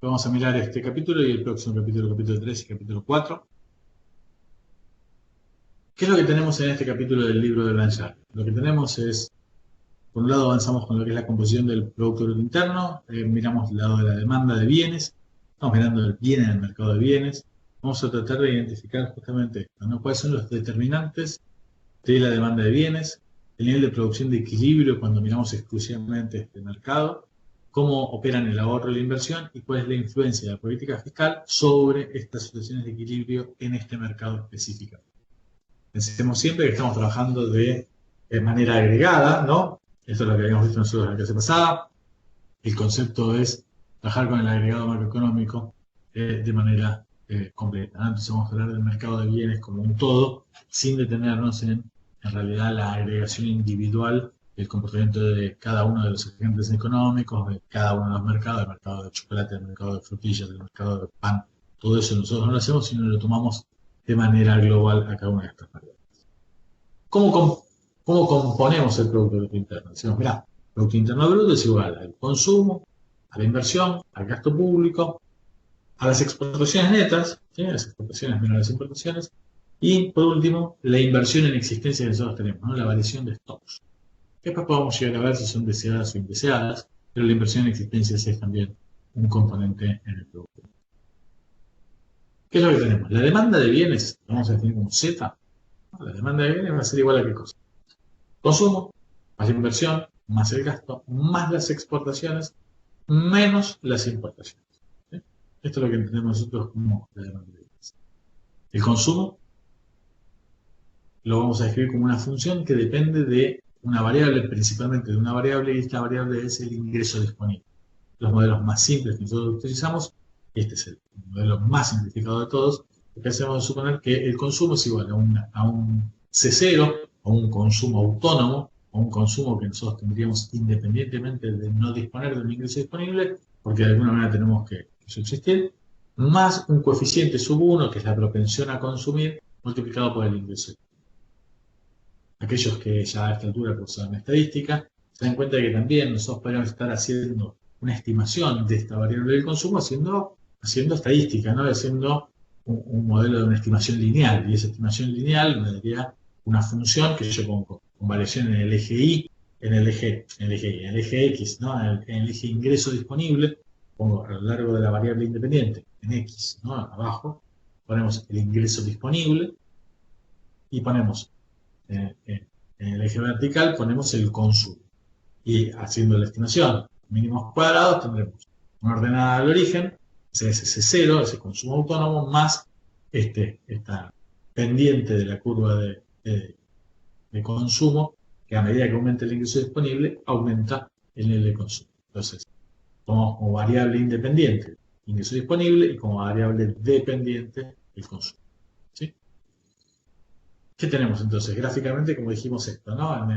Vamos a mirar este capítulo y el próximo capítulo, capítulo 3 y capítulo 4. ¿Qué es lo que tenemos en este capítulo del libro de Blanchard? Lo que tenemos es, por un lado avanzamos con lo que es la composición del Producto Bruto Interno, miramos el lado de la demanda de bienes, estamos mirando el bien en el mercado de bienes, vamos a tratar de identificar justamente esto, ¿no? ¿Cuáles son los determinantes de la demanda de bienes, el nivel de producción de equilibrio cuando miramos exclusivamente este mercado, cómo operan el ahorro y la inversión y cuál es la influencia de la política fiscal sobre estas situaciones de equilibrio en este mercado específico? Pensemos siempre que estamos trabajando de manera agregada, ¿no? Esto es lo que habíamos visto nosotros en la clase pasada. El concepto es trabajar con el agregado macroeconómico de manera completa, ¿no? Entonces vamos a hablar del mercado de bienes como un todo, sin detenernos en realidad la agregación individual del comportamiento de cada uno de los agentes económicos, de cada uno de los mercados, el mercado de chocolate, el mercado de frutillas, el mercado de pan. Todo eso nosotros no lo hacemos, sino lo tomamos de manera global a cada una de estas variables. ¿Cómo componemos el Producto Bruto Interno? Decimos, mirá, el Producto Interno Bruto es igual al consumo, a la inversión, al gasto público, a las exportaciones netas, ¿sí? Las exportaciones menos las importaciones, y por último, la inversión en existencia que nosotros tenemos, ¿no? La variación de stocks. Después podemos llegar a ver si son deseadas o indeseadas, pero la inversión en existencia es también un componente en el producto. ¿Qué es lo que tenemos? La demanda de bienes, vamos a definir como Z. La demanda de bienes va a ser igual a qué cosa. Consumo, más inversión, más el gasto, más las exportaciones, menos las importaciones. ¿Sí? Esto es lo que entendemos nosotros como la demanda de bienes. El consumo lo vamos a describir como una función que depende de una variable, principalmente de una variable, y esta variable es el ingreso disponible. Los modelos más simples que nosotros utilizamos, este es el modelo más simplificado de todos, lo que hacemos es suponer que el consumo es igual a un C0, o un consumo autónomo, o un consumo que nosotros tendríamos independientemente de no disponer de un ingreso disponible, porque de alguna manera tenemos que subsistir, más un coeficiente sub 1, que es la propensión a consumir, multiplicado por el ingreso. Aquellos que ya a esta altura cursan estadística, se dan cuenta de que también nosotros podríamos estar haciendo una estimación de esta variable del consumo haciendo estadística, ¿no? Haciendo un modelo de una estimación lineal. Y esa estimación lineal me daría una función que yo pongo con variación en el eje Y, en el eje X, ¿no? En el eje ingreso disponible, pongo a lo largo de la variable independiente, en X, ¿no? Abajo, ponemos el ingreso disponible y ponemos en el eje vertical ponemos el consumo. Y haciendo la estimación mínimos cuadrados tendremos una ordenada al origen, ese C0, ese consumo autónomo, más esta pendiente de la curva de consumo, que a medida que aumenta el ingreso disponible, aumenta el nivel de consumo. Entonces, tomamos como variable independiente el ingreso disponible y como variable dependiente el consumo. ¿Sí? ¿Qué tenemos entonces? Gráficamente, como dijimos esto, ¿no?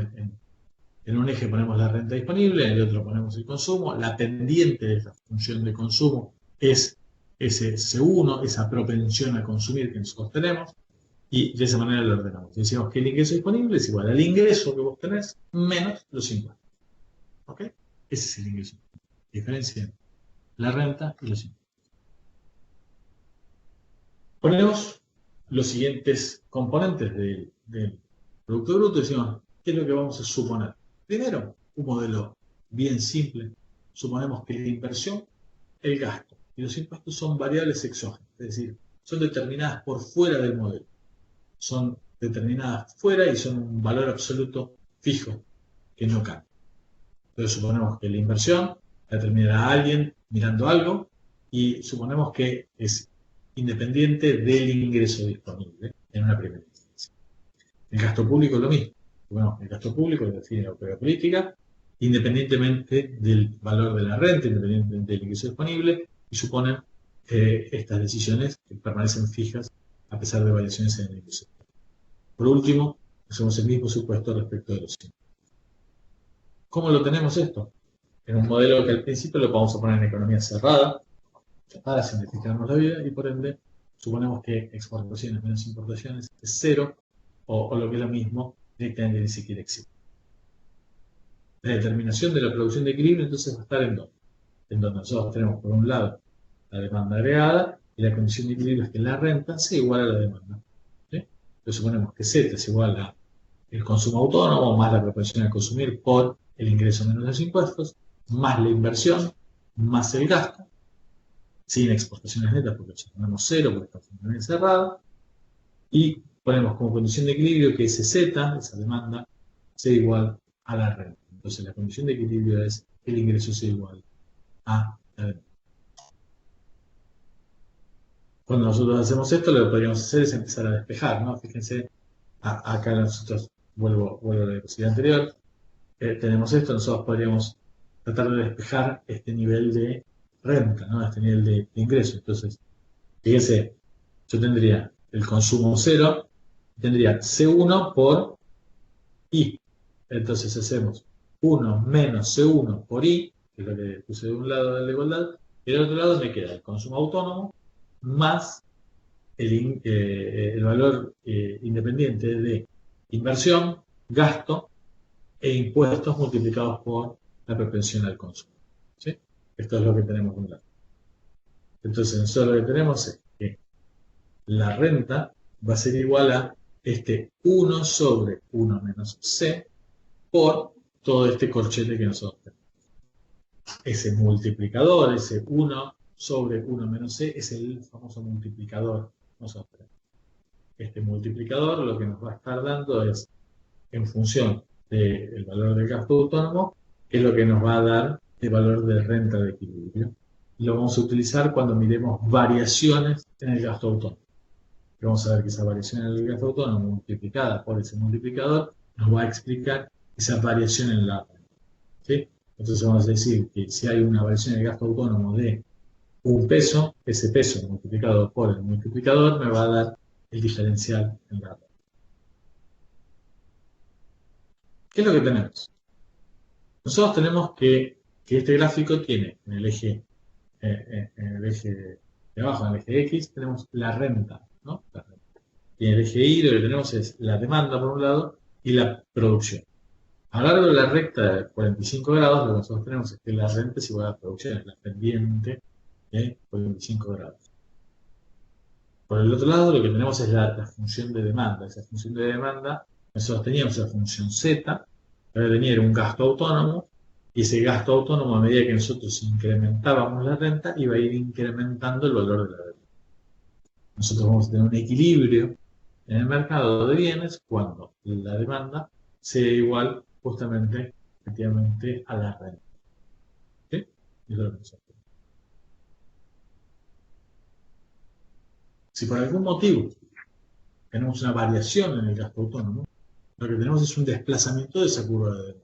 En un eje ponemos la renta disponible, en el otro ponemos el consumo. La pendiente de esa función de consumo es ese C1, esa propensión a consumir que nosotros tenemos, y de esa manera lo ordenamos. Decimos que el ingreso disponible es igual al ingreso que vos tenés menos los impuestos. ¿Ok? Ese es el ingreso. Diferencia entre la renta y los impuestos. Ponemos los siguientes componentes del Producto Bruto y decimos, ¿qué es lo que vamos a suponer? Primero, un modelo bien simple. Suponemos que la inversión, el gasto y los impuestos son variables exógenas, es decir, son determinadas por fuera del modelo. Son determinadas fuera y son un valor absoluto fijo que no cambia. Entonces suponemos que la inversión la determinará alguien mirando algo y suponemos que es independiente del ingreso disponible en una primera instancia. El gasto público es lo mismo. Bueno, el gasto público lo define la autoridad política, independientemente del valor de la renta, independientemente del ingreso disponible, y suponen estas decisiones que permanecen fijas a pesar de variaciones en el ingreso. Por último, hacemos el mismo supuesto respecto de los impuestos. ¿Cómo lo tenemos esto? En un modelo que al principio lo vamos a poner en economía cerrada, para simplificarnos la vida, y por ende suponemos que exportaciones menos importaciones es cero, o lo que es lo mismo, directamente ni siquiera existe. La determinación de la producción de equilibrio entonces va a estar en donde nosotros tenemos por un lado la demanda agregada, y la condición de equilibrio es que la renta sea igual a la demanda. ¿Sí? Entonces suponemos que Z es igual a el consumo autónomo más la propensión a consumir por el ingreso menos los impuestos, más la inversión, más el gasto, sin exportaciones netas porque ya tenemos cero porque está funcionando cerrada, y ponemos como condición de equilibrio que ese Z, esa demanda, sea igual a la renta. Entonces la condición de equilibrio es que el ingreso sea igual a la demanda. Cuando nosotros hacemos esto, lo que podríamos hacer es empezar a despejar, ¿no? Fíjense, acá nosotros, vuelvo a la diapositiva anterior, tenemos esto, nosotros podríamos tratar de despejar este nivel de renta, ¿no? Este nivel de ingreso. Entonces, fíjense, yo tendría el consumo cero, tendría C1 por I. Entonces hacemos 1 menos C1 por I, que es lo que puse de un lado de la igualdad, y del otro lado me queda el consumo autónomo más el valor independiente de inversión, gasto e impuestos multiplicados por la propensión al consumo. ¿Sí? Esto es lo que tenemos de un lado. Entonces nosotros lo que tenemos es que la renta va a ser igual a este 1 sobre 1 menos C por todo este corchete que nosotros tenemos. Ese multiplicador, ese 1 sobre 1 menos C, es el famoso multiplicador que nosotros tenemos. Este multiplicador lo que nos va a estar dando es, en función del valor del gasto autónomo, es lo que nos va a dar el valor de renta de equilibrio. Y lo vamos a utilizar cuando miremos variaciones en el gasto autónomo. Y vamos a ver que esa variación en el gasto autónomo multiplicada por ese multiplicador nos va a explicar esa variación en la renta. ¿Sí? Entonces vamos a decir que si hay una variación en el gasto autónomo de un peso, ese peso multiplicado por el multiplicador me va a dar el diferencial en la renta. ¿Qué es lo que tenemos? Nosotros tenemos que este gráfico tiene en el eje de abajo, en el eje X, tenemos la renta, ¿no? La renta. Y en el eje Y lo que tenemos es la demanda por un lado y la producción. A lo largo de la recta de 45 grados, lo que nosotros tenemos es que la renta es igual a la producción, es la pendiente de 45 grados. Por el otro lado, lo que tenemos es la función de demanda. Esa función de demanda, nosotros teníamos la función Z, que tenía un gasto autónomo, y ese gasto autónomo, a medida que nosotros incrementábamos la renta, iba a ir incrementando el valor de la renta. Nosotros vamos a tener un equilibrio en el mercado de bienes cuando la demanda sea igual justamente, efectivamente, a la renta. ¿Sí? Y eso es lo que nosotros tenemos. Si por algún motivo tenemos una variación en el gasto autónomo, lo que tenemos es un desplazamiento de esa curva de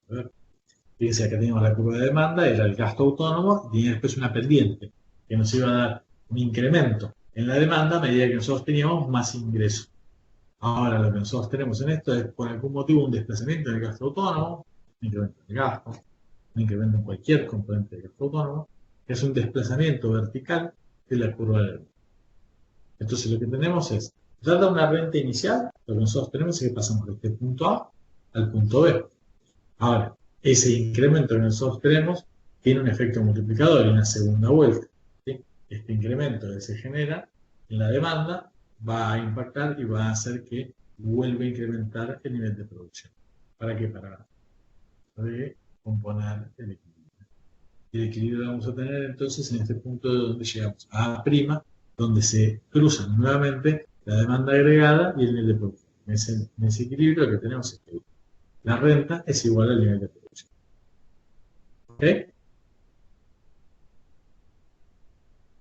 demanda. Fíjense, acá tenemos la curva de demanda, era el gasto autónomo, y después una pendiente, que nos iba a dar un incremento en la demanda a medida que nosotros teníamos más ingresos. Ahora lo que nosotros tenemos en esto es, por algún motivo, un desplazamiento en el gasto autónomo, un incremento en el gasto, un incremento en cualquier componente del gasto autónomo, que es un desplazamiento vertical de la curva de demanda. Entonces lo que tenemos es, dada una renta inicial, lo que nosotros tenemos es que pasamos de este punto A al punto B. Ahora, ese incremento que nosotros tenemos tiene un efecto multiplicador y una segunda vuelta. ¿Sí? Este incremento que se genera en la demanda va a impactar y va a hacer que vuelva a incrementar el nivel de producción. ¿Para qué? Para recomponer el equilibrio. Y el equilibrio lo vamos a tener entonces en este punto de donde llegamos a A', donde se cruzan nuevamente la demanda agregada y el nivel de producción. En ese equilibrio lo que tenemos es que la renta es igual al nivel de producción. ¿Ok?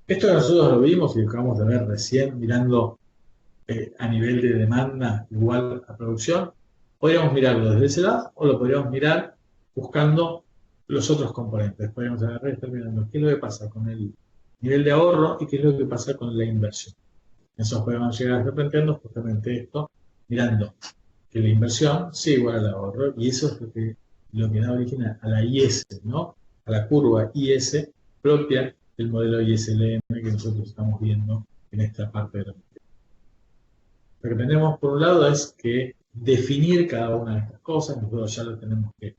Esto que nosotros lo vimos y lo acabamos de ver recién mirando a nivel de demanda igual a producción, podríamos mirarlo desde ese lado o lo podríamos mirar buscando los otros componentes. Podríamos agarrar y estar mirando qué es lo que pasa con el nivel de ahorro y qué es lo que pasa con la inversión. Nosotros podemos llegar a estar planteando justamente esto, mirando que la inversión sea igual al ahorro, y eso es lo que da origen a la IS, ¿no? A la curva IS propia del modelo ISLM que nosotros estamos viendo en esta parte de la materia. Lo que tenemos por un lado es que definir cada una de estas cosas, nosotros ya lo tenemos que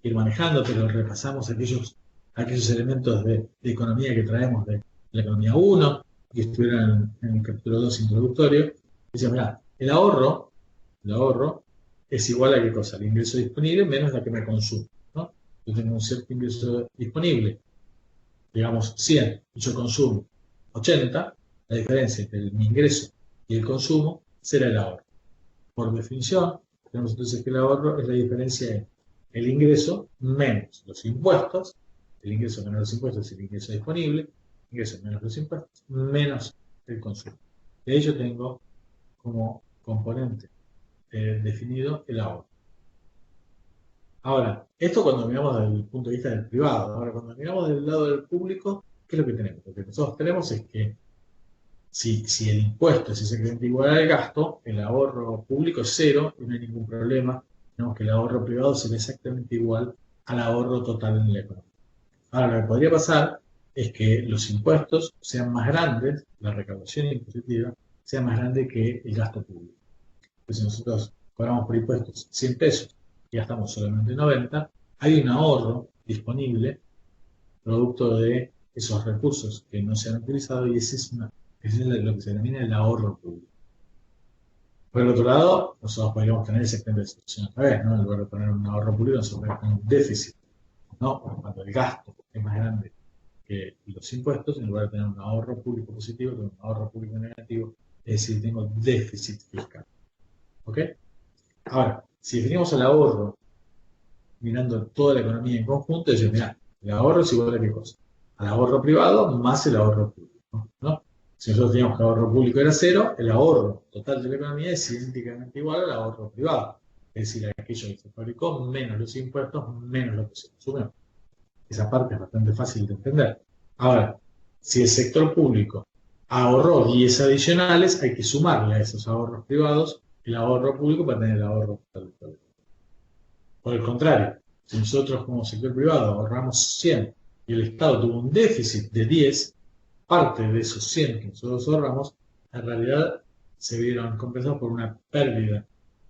ir manejando, pero repasamos aquellos elementos de economía que traemos de la economía 1, y estuvieron en el capítulo 2 introductorio, decía, mira, el ahorro es igual a qué cosa, el ingreso disponible menos la que me consumo, ¿no? Yo tengo un cierto ingreso disponible, digamos 100, y yo consumo 80, la diferencia entre mi ingreso y el consumo será el ahorro. Por definición, tenemos entonces que el ahorro es la diferencia entre el ingreso menos los impuestos, el ingreso menos los impuestos es el ingreso disponible, ingreso menos los impuestos, menos el consumo. De ahí yo tengo como componente definido el ahorro. Ahora, esto cuando miramos desde el punto de vista del privado. Ahora, cuando miramos del lado del público, ¿qué es lo que tenemos? Lo que nosotros tenemos es que si el impuesto es exactamente igual al gasto, el ahorro público es cero y no hay ningún problema. Tenemos que el ahorro privado será exactamente igual al ahorro total en la economía. Ahora, lo que podría pasar es que los impuestos sean más grandes, la recaudación impositiva sea más grande que el gasto público. Pues si nosotros cobramos por impuestos 100 pesos y gastamos solamente 90, hay un ahorro disponible producto de esos recursos que no se han utilizado y ese es lo que se denomina el ahorro público. Por el otro lado, nosotros podríamos tener exactamente la situación otra vez, ¿no? En lugar de poner un ahorro público, nosotros podemos tener un déficit, ¿no? Cuando el gasto es más grande que los impuestos, en lugar de tener un ahorro público positivo, tengo un ahorro público negativo, es decir, tengo déficit fiscal. ¿Ok? Ahora, si definimos el ahorro mirando toda la economía en conjunto, decimos, mira, el ahorro es igual a qué cosa, al ahorro privado más el ahorro público, ¿no? Si nosotros teníamos que el ahorro público era cero, el ahorro total de la economía es idénticamente igual al ahorro privado, es decir, aquello que se fabricó menos los impuestos menos lo que se consumió. Esa parte es bastante fácil de entender. Ahora, si el sector público ahorró 10 adicionales, hay que sumarle a esos ahorros privados el ahorro público para tener el ahorro total. Por el contrario, si nosotros como sector privado ahorramos 100 y el Estado tuvo un déficit de 10, parte de esos 100 que nosotros ahorramos, en realidad se vieron compensados por una pérdida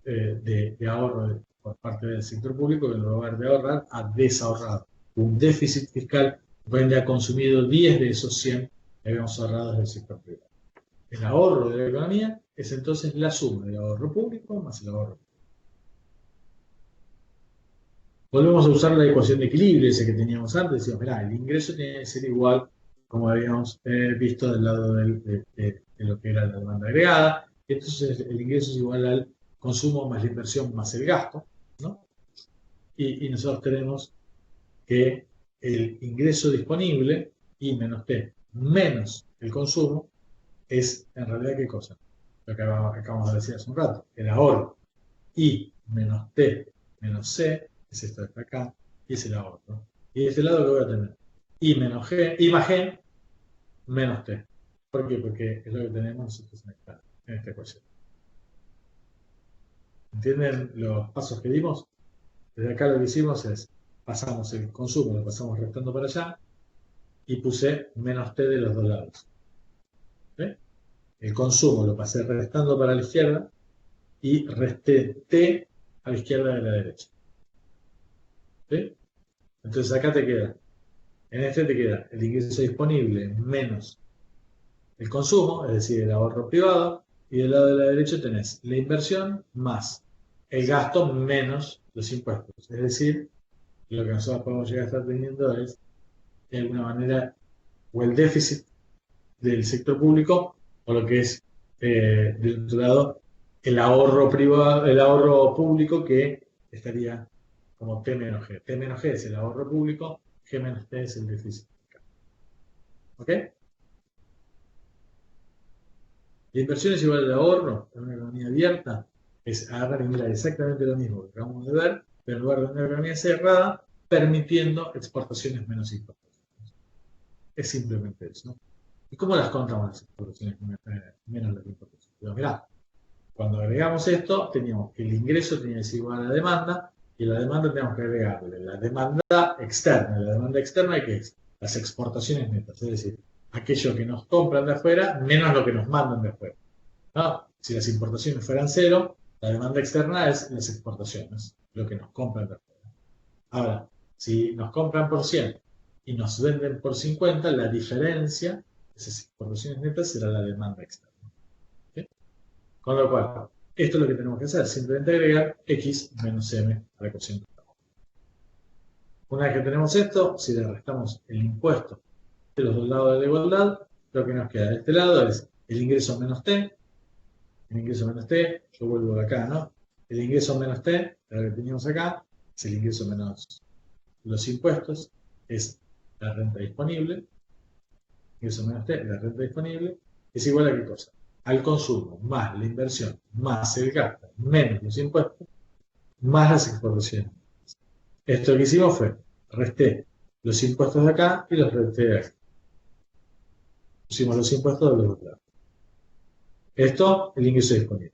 de ahorro por parte del sector público, que en lugar de ahorrar, ha desahorrado. Un déficit fiscal que ha consumido 10 de esos 100 que habíamos ahorrado del sector privado. El ahorro de la economía es entonces la suma del ahorro público más el ahorro privado. Volvemos a usar la ecuación de equilibrio, esa que teníamos antes. Decíamos, mirá, el ingreso tiene que ser igual, como habíamos visto del lado de lo que era la demanda agregada. Entonces, el ingreso es igual al consumo más la inversión más el gasto, ¿no? Y nosotros tenemos que el ingreso disponible, I menos T, menos el consumo, es en realidad ¿qué cosa? Lo que acabamos de decir hace un rato, el ahorro. I menos T menos C, es esto de acá, y es el ahorro. Y de este lado lo voy a tener I menos G, I más G menos T. ¿Por qué? Porque es lo que tenemos nosotros en esta ecuación. ¿Entienden los pasos que dimos? Desde acá lo que hicimos es, pasamos el consumo, lo pasamos restando para allá, y puse menos T de los dos lados. ¿Sí? El consumo lo pasé restando para la izquierda, y resté T a la izquierda de la derecha. ¿Sí? Entonces acá te queda, en este te queda el ingreso disponible menos el consumo, es decir, el ahorro privado, y del lado de la derecha tenés la inversión más el gasto menos los impuestos. Es decir, lo que nosotros podemos llegar a estar teniendo es, de alguna manera, o el déficit del sector público, o lo que es, del otro lado, el ahorro privado, el ahorro público que estaría como T menos G. T menos G es el ahorro público, G menos T es el déficit fiscal. ¿Ok? La inversión es igual al ahorro en una economía abierta, es agarrar y mirar exactamente lo mismo que acabamos de ver, pero en lugar de una economía cerrada, permitiendo exportaciones menos importaciones. Es simplemente eso, ¿no? ¿Y cómo las contamos las exportaciones menos las importaciones? Pero mirá, cuando agregamos esto, teníamos que el ingreso tenía que ser igual a la demanda, y la demanda tenemos que agregarle la demanda externa. La demanda externa, ¿qué es? Las exportaciones netas, es decir, aquello que nos compran de afuera menos lo que nos mandan de afuera. ¿No? Si las importaciones fueran cero, la demanda externa es las exportaciones, lo que nos compran de afuera. Ahora, si nos compran por 100 y nos venden por 50, la diferencia esas exportaciones netas será la demanda externa. ¿Sí? Con lo cual, esto es lo que tenemos que hacer, simplemente agregar x menos m a la cociente. Una vez que tenemos esto, si le restamos el impuesto de los dos lados de la igualdad, lo que nos queda de este lado es el ingreso menos t, el ingreso menos t, yo vuelvo de acá, ¿no? El ingreso menos t, lo que teníamos acá, es el ingreso menos los impuestos, es la renta disponible, ingreso menos t, la renta disponible, es igual a qué cosa? Al consumo, más la inversión, más el gasto, menos los impuestos, más las exportaciones. Esto que hicimos fue, resté los impuestos de acá y los resté de acá. Pusimos los impuestos de los dos lados. Esto, el ingreso disponible.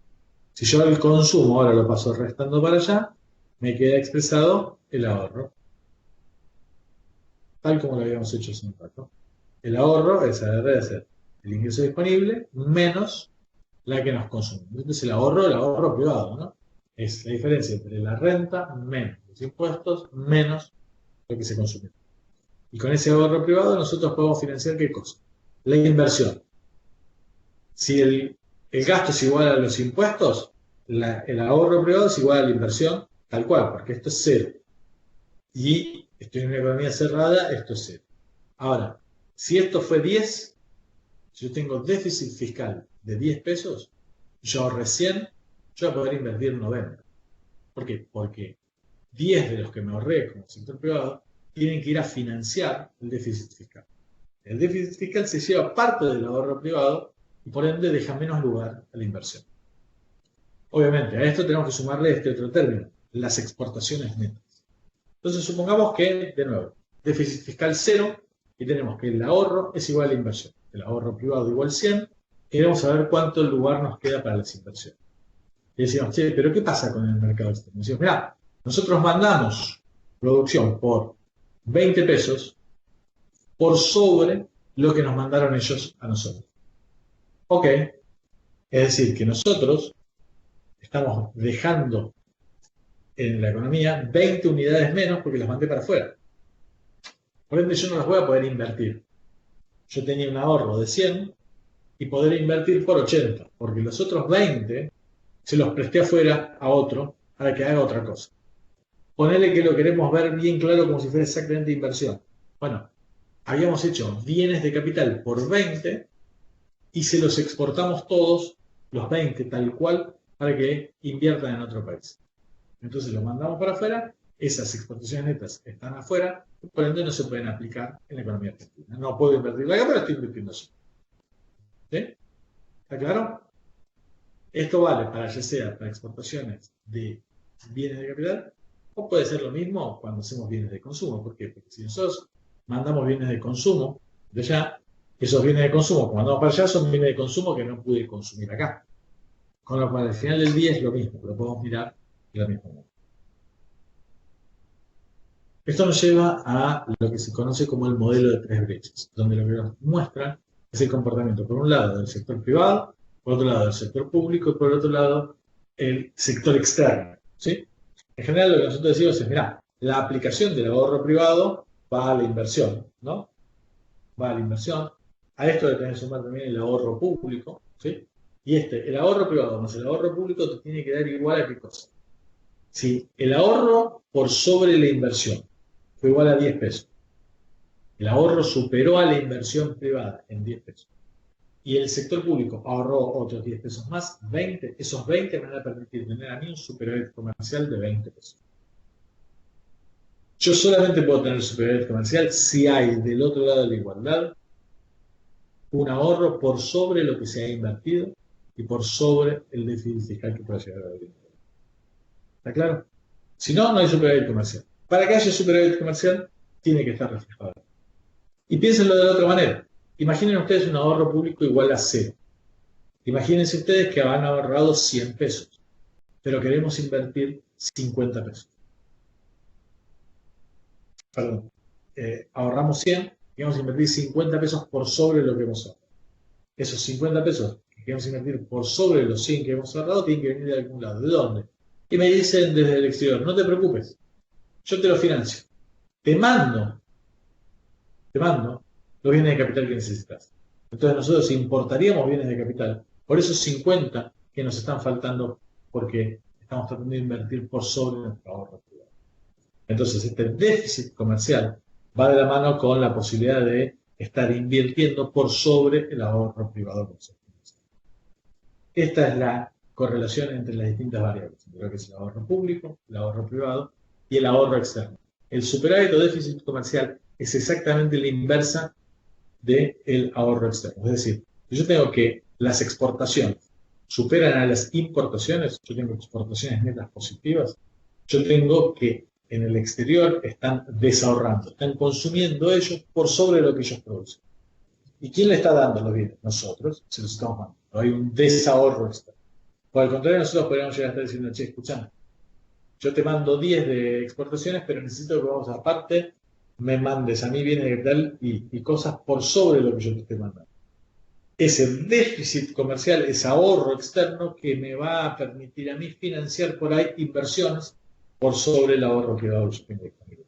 Si yo el consumo ahora lo paso restando para allá, me queda expresado el ahorro. Tal como lo habíamos hecho hace un rato. El ahorro es hacer el ingreso disponible menos la que nos consume. Entonces el ahorro privado, ¿no? Es la diferencia entre la renta menos los impuestos menos lo que se consume. Y con ese ahorro privado nosotros podemos financiar ¿qué cosa? La inversión. Si el gasto es igual a los impuestos, el ahorro privado es igual a la inversión, tal cual, porque esto es cero. Y estoy en una economía cerrada, esto es cero. Ahora, si esto fue 10, si yo tengo déficit fiscal de 10 pesos, yo ahorré 100, yo voy a poder invertir 90. ¿Por qué? Porque 10 de los que me ahorré como sector privado tienen que ir a financiar el déficit fiscal. El déficit fiscal se lleva parte del ahorro privado y por ende deja menos lugar a la inversión. Obviamente, a esto tenemos que sumarle este otro término, las exportaciones netas. Entonces supongamos que, de nuevo, déficit fiscal 0 y tenemos que el ahorro es igual a la inversión. El ahorro privado igual 100, queremos saber cuánto lugar nos queda para las inversiones. Y decimos, che, pero ¿qué pasa con el mercado externo? Decimos, mirá, nosotros mandamos producción por 20 pesos por sobre lo que nos mandaron ellos a nosotros. Ok, es decir, que nosotros estamos dejando en la economía 20 unidades menos porque las mandé para afuera. Por ende, yo no las voy a poder invertir. Yo tenía un ahorro de 100 y poder invertir por 80, porque los otros 20 se los presté afuera a otro para que haga otra cosa. Ponele que lo queremos ver bien claro como si fuera exactamente inversión. Bueno, habíamos hecho bienes de capital por 20 y se los exportamos todos, los 20 tal cual, para que inviertan en otro país. Entonces los mandamos para afuera, esas exportaciones netas están afuera, por ende no se pueden aplicar en la economía argentina. No puedo invertir acá, pero estoy invirtiendo así. ¿Sí? ¿Está claro? Esto vale para ya sea para exportaciones de bienes de capital, o puede ser lo mismo cuando hacemos bienes de consumo. ¿Por qué? Porque si nosotros mandamos bienes de consumo de allá, esos bienes de consumo que mandamos para allá son bienes de consumo que no pude consumir acá. Con lo cual al final del día es lo mismo, pero podemos mirar de la misma manera. Esto nos lleva a lo que se conoce como el modelo de tres brechas, donde lo que nos muestra es el comportamiento, por un lado, del sector privado, por otro lado, del sector público y por otro lado, el sector externo. ¿Sí? En general, lo que nosotros decimos es, mira, la aplicación del ahorro privado va a la inversión, ¿no? Va a la inversión. A esto le tenés que sumar también el ahorro público, ¿sí? Y el ahorro privado más el ahorro público te tiene que dar igual a qué cosa. Si el ahorro por sobre la inversión fue igual a 10 pesos, el ahorro superó a la inversión privada en 10 pesos, y el sector público ahorró otros 10 pesos más, 20, esos 20 me van a permitir tener a mí un superávit comercial de 20 pesos. Yo solamente puedo tener superávit comercial si hay del otro lado de la igualdad un ahorro por sobre lo que se ha invertido y por sobre el déficit fiscal que pueda llegar a haber. ¿Está claro? Si no, no hay superávit comercial. Para que haya superávit comercial, tiene que estar reflejado. Y piénsenlo de la otra manera. Imaginen ustedes un ahorro público igual a 0. Imagínense ustedes que han ahorrado 100 pesos, pero queremos invertir 50 pesos. Perdón, ahorramos 100, queremos invertir 50 pesos por sobre lo que hemos ahorrado. Esos 50 pesos que queremos invertir por sobre los 100 que hemos ahorrado tienen que venir de algún lado. ¿De dónde? Y me dicen desde el exterior, no te preocupes, yo te lo financio. Te mando los bienes de capital que necesitas. Entonces nosotros importaríamos bienes de capital por esos 50 que nos están faltando porque estamos tratando de invertir por sobre nuestro ahorro privado. Entonces este déficit comercial va de la mano con la posibilidad de estar invirtiendo por sobre el ahorro privado. Esta es la correlación entre las distintas variables, entre lo que es el ahorro público, el ahorro privado y el ahorro externo. El superávit o déficit comercial es exactamente la inversa del ahorro externo. Es decir, si yo tengo que las exportaciones superan a las importaciones, yo tengo exportaciones netas positivas, yo tengo que en el exterior están desahorrando, están consumiendo ellos por sobre lo que ellos producen. ¿Y quién le está dando los bienes? Nosotros, se los estamos mandando. No hay un desahorro externo. Por el contrario, nosotros podríamos llegar a estar diciendo, che, escuchame, yo te mando 10 de exportaciones, pero necesito que vos aparte me mandes a mí bienes de capital y cosas por sobre lo que yo te estoy mandando. Ese déficit comercial, ese ahorro externo que me va a permitir a mí financiar por ahí inversiones por sobre el ahorro privado que yo tengo disponible.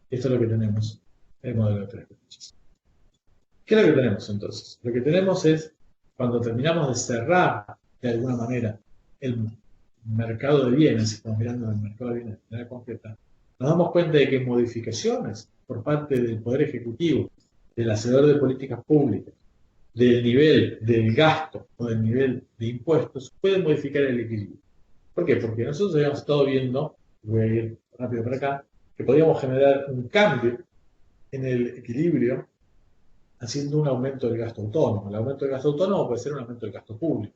Esto es lo que tenemos en el modelo de tres brechas. ¿Qué es lo que tenemos entonces? Lo que tenemos es, cuando terminamos de cerrar de alguna manera el mercado de bienes, estamos mirando el mercado de bienes de manera concreta, nos damos cuenta de que modificaciones por parte del Poder Ejecutivo, del hacedor de políticas públicas, del nivel del gasto o del nivel de impuestos, pueden modificar el equilibrio. ¿Por qué? Porque nosotros habíamos estado viendo, voy a ir rápido para acá, que podíamos generar un cambio en el equilibrio haciendo un aumento del gasto autónomo. El aumento del gasto autónomo puede ser un aumento del gasto público,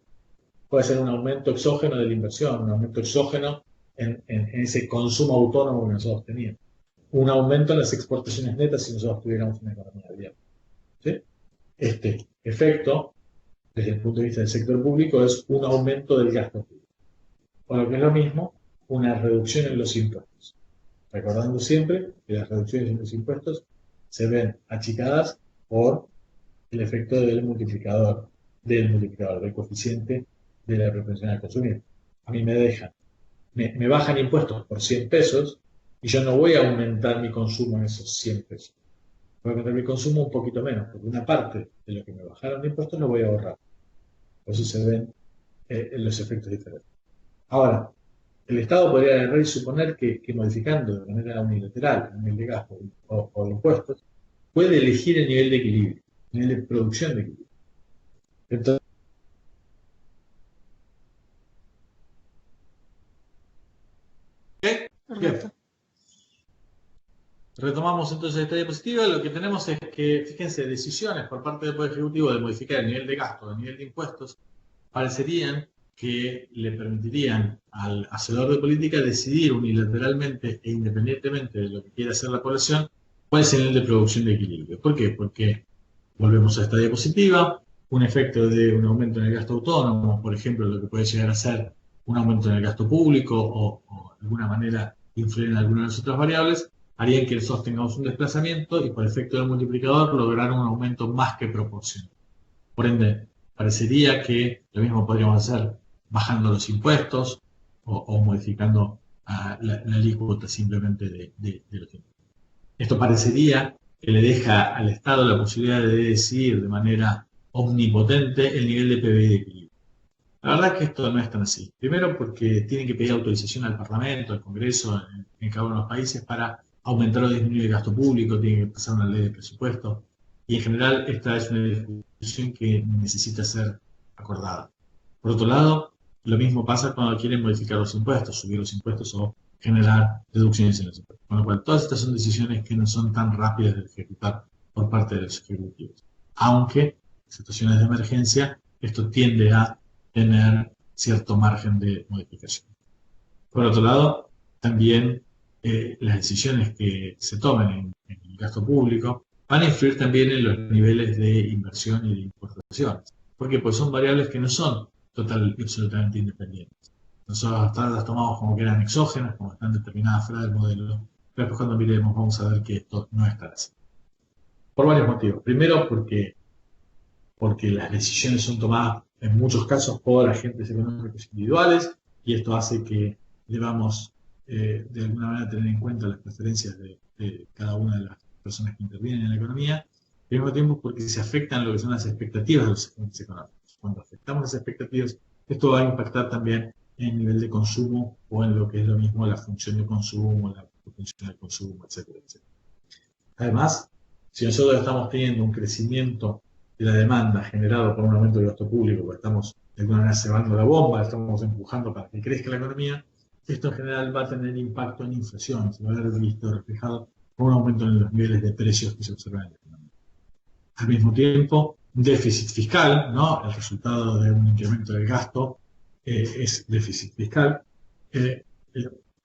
puede ser un aumento exógeno de la inversión, un aumento exógeno en ese consumo autónomo que nosotros teníamos, un aumento en las exportaciones netas si nosotros tuviéramos una economía abierta. ¿Sí? Este efecto, desde el punto de vista del sector público, es un aumento del gasto público. O lo que es lo mismo, una reducción en los impuestos. Recordando siempre que las reducciones en los impuestos se ven achicadas por el efecto del multiplicador, del coeficiente de la propensión al consumir. A mí me bajan impuestos por 100 pesos y yo no voy a aumentar mi consumo en esos 100 pesos. Voy a aumentar mi consumo un poquito menos, porque una parte de lo que me bajaron de impuestos lo voy a ahorrar. Por eso se ven los efectos diferentes. Ahora, el Estado podría agarrar y suponer que modificando de manera unilateral el nivel de gasto o de impuestos, puede elegir el nivel de equilibrio, el nivel de producción de equilibrio. Entonces, bien, retomamos entonces esta diapositiva. Lo que tenemos es que, fíjense, decisiones por parte del Poder Ejecutivo de modificar el nivel de gasto, el nivel de impuestos, parecerían que le permitirían al hacedor de política decidir unilateralmente e independientemente de lo que quiera hacer la población, cuál es el nivel de producción de equilibrio. ¿Por qué? Porque, volvemos a esta diapositiva, un efecto de un aumento en el gasto autónomo, por ejemplo, lo que puede llegar a ser un aumento en el gasto público o de alguna manera influir en algunas de las otras variables, harían que nosotros tengamos un desplazamiento y por efecto del multiplicador lograr un aumento más que proporcional. Por ende, parecería que lo mismo podríamos hacer bajando los impuestos o modificando la alícuota simplemente de los impuestos. Esto parecería que le deja al Estado la posibilidad de decidir de manera omnipotente el nivel de PBI de equilibrio. La verdad es que esto no es tan así. Primero porque tienen que pedir autorización al Parlamento, al Congreso, en cada uno de los países para aumentar o disminuir el gasto público, tiene que pasar una ley de presupuesto. Y en general esta es una discusión que necesita ser acordada. Por otro lado, lo mismo pasa cuando quieren modificar los impuestos, subir los impuestos o generar deducciones en los impuestos. Con lo cual, todas estas son decisiones que no son tan rápidas de ejecutar por parte de los ejecutivos. Aunque en situaciones de emergencia, esto tiende a tener cierto margen de modificación. Por otro lado, también las decisiones que se tomen en el gasto público van a influir también en los niveles de inversión y de importaciones. ¿Por qué? Pues son variables que no son total y absolutamente independientes. Nosotros hasta las tomamos como que eran exógenas, como están determinadas fuera del modelo, pero después cuando miremos vamos a ver que esto no es tan así. Por varios motivos. Primero, porque las decisiones son tomadas en muchos casos por agentes económicos individuales y esto hace que debamos de alguna manera tener en cuenta las preferencias de cada una de las personas que intervienen en la economía. al mismo tiempo porque se afectan lo que son las expectativas de los agentes económicos. Cuando afectamos las expectativas, esto va a impactar también en el nivel de consumo o en lo que es lo mismo la función de consumo, la función del consumo, etcétera, etcétera. Además, si nosotros estamos teniendo un crecimiento de la demanda generado por un aumento del gasto público, porque estamos de alguna manera cebando la bomba, estamos empujando para que crezca la economía, esto en general va a tener impacto en inflación, se va a ver visto reflejado por un aumento en los niveles de precios que se observan en la economía. Al mismo tiempo, un déficit fiscal, ¿no? El resultado de un incremento del gasto es déficit fiscal.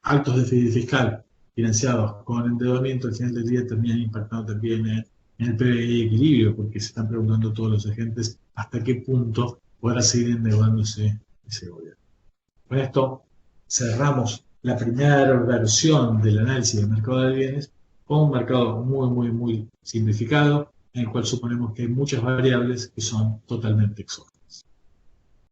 Altos déficit fiscal financiados con endeudamiento al final del día terminan impactando también en el PBI equilibrio, porque se están preguntando todos los agentes hasta qué punto podrá seguir endeudándose ese gobierno. Con esto cerramos la primera versión del análisis del mercado de bienes con un mercado muy simplificado, en el cual suponemos que hay muchas variables que son totalmente exógenas.